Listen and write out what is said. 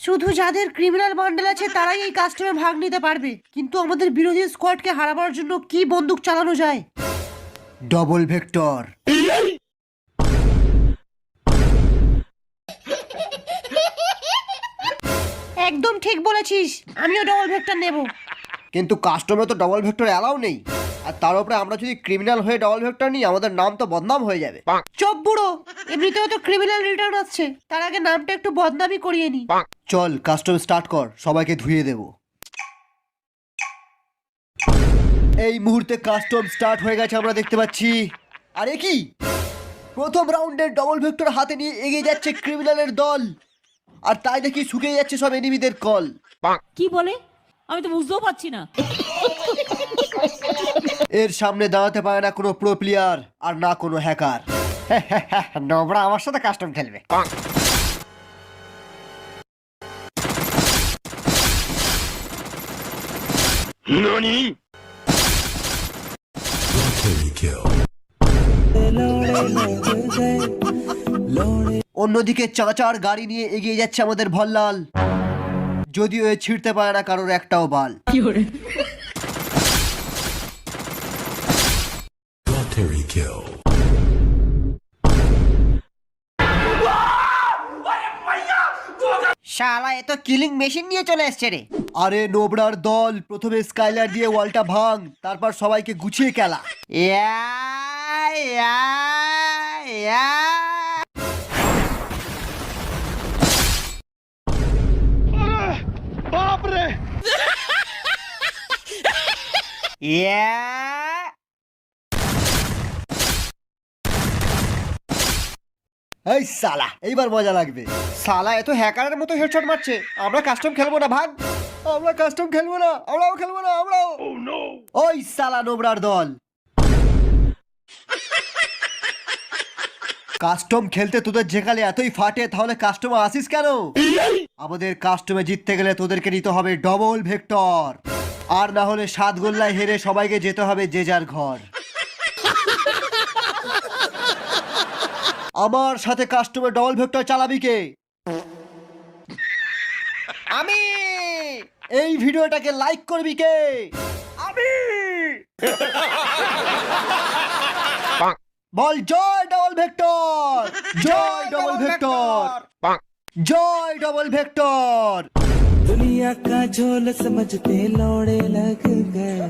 শুধু যাদের criminal bundle আছে তারাই এই কাস্টমে ভাগ নিতে পারবে, কিন্তু আমাদের বিরোধী স্কোয়াডকে হারাবার জন্য কি বন্দুক চালানো যায়? Double vector. একদম ঠিক বলেছিস, আমিও ডবল ভেক্টর নেব। কিন্তু কাস্টমে তো ডবল ভেক্টর অ্যালাউ নেই, আর তার উপরে আমরা যদি ক্রিমিনাল হয়ে ডবল ভেক্টর নিই আমাদের নাম তো বদনাম হয়ে যাবে। চপ বুড়ো, এমনিতেও তো ক্রিমিনাল রিটার্ন আসছে, তার আগে নামটা একটু বদনামই করিয়ে নি। চল কাস্টম স্টার্ট কর, সবাইকে ধুয়ে দেব। এই মুহূর্তে কাস্টম স্টার্ট হয়ে গেছে আমরা দেখতে পাচ্ছি। আরে কি প্রথম রাউন্ডের ডবল ভেক্টর হাতে নিয়ে এগিয়ে যাচ্ছে ক্রিমিনালের দল, আর তাই দেখি শুকিয়ে যাচ্ছে সব এনিমিদের কল। কি বলে আমি তো বুঝতেও পারছি না। এর সামনে দাঁড়াতে পারে না কোনো প্রো প্লেয়ার আর না কোনো হ্যাকার। নোবরা আমার সাথে কাস্টম খেলবে। অন্যদিকে চাচার গাড়ি নিয়ে এগিয়ে যাচ্ছে আমাদের ভল্লাল, যদিও এ ছিঁড়তে পারে না কারোর একটাও বাল। শালা এ তো কিলিং মেশিন নিয়ে চলে এসছে রে। আরে নোবরার দল প্রথমে স্কাইলার দিয়ে ওয়ালটা ভাঙ, তারপর সবাইকে গুছিয়ে খেলা। বাপরে এই সালা এইবার মজা লাগবে। সালা এত হ্যাকারের মতো হেডশট মারছে। আমরা কাস্টম খেলবো না ভাগ, আমরা কাস্টম খেলবো না, আমরাও খেলবো না, আমরাও। ওই সালা নোবরার দল, কাস্টম খেলতে তোদের যেখানে এতই ফাটে তাহলে কাস্টমে আসিস কেন? আমাদের কাস্টমে জিততে গেলে তোদেরকে নিতে হবে ডবল ভেক্টর, আর না হলে 7 গোল্লায় হেরে সবাইকে যেতে হবে যে যার ঘর। আমার সাথে কাস্টমে ডবল ভেক্টর চালাবি কে? আমি। এই ভিডিওটাকে লাইক করবি কে? আমি। বল জয় ডবল ভেক্টর, জয় ডবল ভেক্টর, জয় ডবল ভেক্টর। दुनिया का झोल समझते लौड़े लग गए।